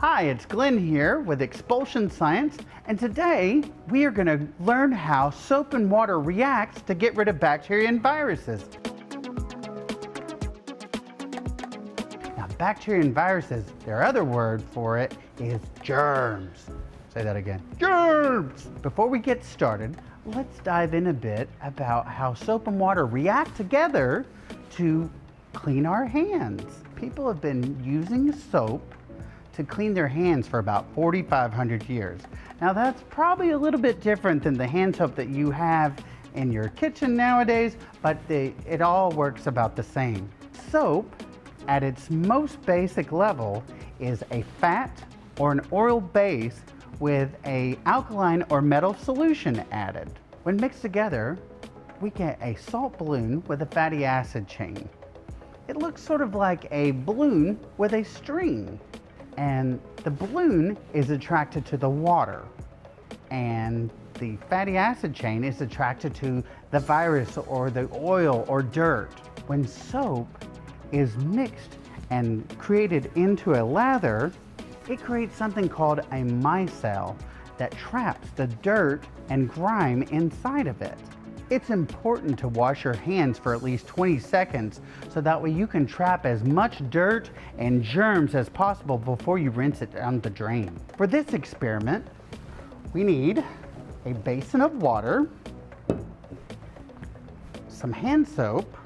Hi, it's Glenn here with Expulsion Science, and today we are going to learn how soap and water reacts to get rid of bacteria and viruses. Now, bacteria and viruses, their other word for it is germs. Say that again, germs! Before we get started, let's dive in a bit about how soap and water react together to clean our hands. People have been using soap to clean their hands for about 4,500 years. Now that's probably a little bit different than the hand soap that you have in your kitchen nowadays, but it all works about the same. Soap, at its most basic level, is a fat or an oil base with an alkaline or metal solution added. When mixed together, we get a salt balloon with a fatty acid chain. It looks sort of like a balloon with a string. And the balloon is attracted to the water, and the fatty acid chain is attracted to the virus or the oil or dirt. When soap is mixed and created into a lather, it creates something called a micelle that traps the dirt and grime inside of it. It's important to wash your hands for at least 20 seconds so that way you can trap as much dirt and germs as possible before you rinse it down the drain. For this experiment, we need a basin of water, some hand soap,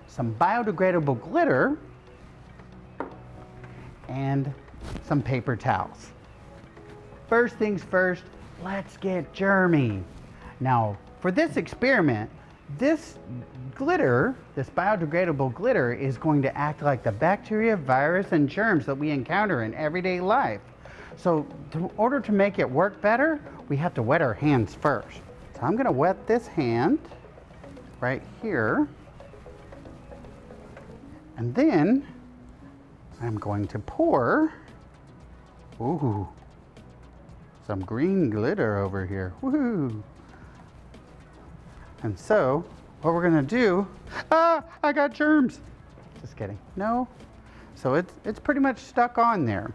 some biodegradable glitter, and some paper towels. First things first, let's get germy. Now, for this experiment, this glitter, this biodegradable glitter, is going to act like the bacteria, virus, and germs that we encounter in everyday life. So, in order to make it work better, we have to wet our hands first. So I'm going to wet this hand right here. And then I'm going to pour, some green glitter over here. Woohoo! And so, what we're gonna do, I got germs. Just kidding, no. So it's pretty much stuck on there.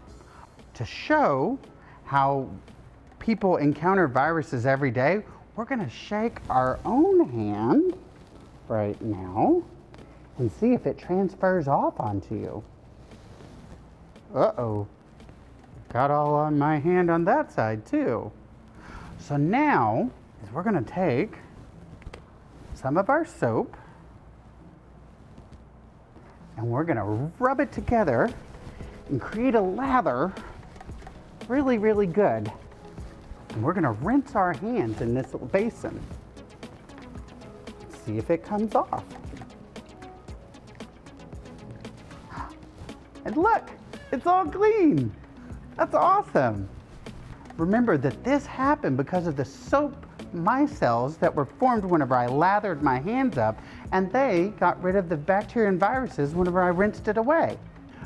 To show how people encounter viruses every day, we're gonna shake our own hand right now and see if it transfers off onto you. Uh-oh, got all on my hand on that side too. So now, we're gonna take some of our soap and we're gonna rub it together and create a lather really, really good. And we're gonna rinse our hands in this little basin. See if it comes off. And look, it's all clean. That's awesome. Remember that this happened because of the soap micelles that were formed whenever I lathered my hands up, and they got rid of the bacteria and viruses whenever I rinsed it away.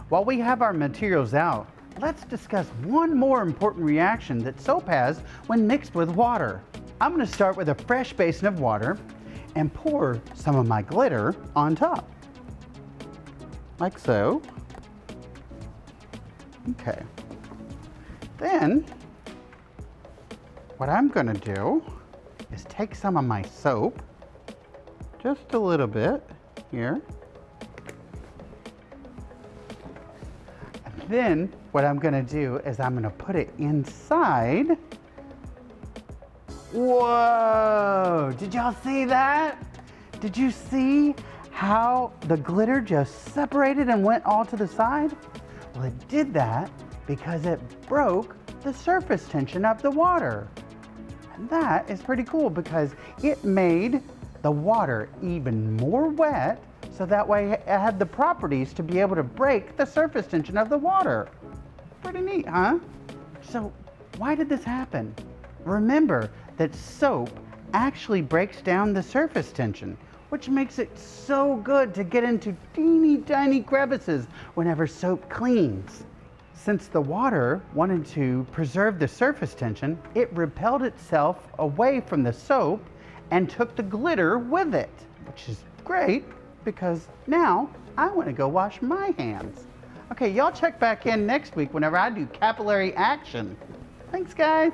While we have our materials out, let's discuss one more important reaction that soap has when mixed with water. I'm going to start with a fresh basin of water and pour some of my glitter on top, like so. Okay. Then what I'm going to do is take some of my soap, just a little bit here. And then what I'm gonna do is I'm gonna put it inside. Whoa, did y'all see that? Did you see how the glitter just separated and went all to the side? Well, it did that because it broke the surface tension of the water. And that is pretty cool because it made the water even more wet, so that way it had the properties to be able to break the surface tension of the water. Pretty neat, huh? So why did this happen? Remember that soap actually breaks down the surface tension, which makes it so good to get into teeny tiny crevices whenever soap cleans. Since the water wanted to preserve the surface tension, it repelled itself away from the soap and took the glitter with it, which is great because now I want to go wash my hands. Okay, y'all check back in next week whenever I do capillary action. Thanks, guys.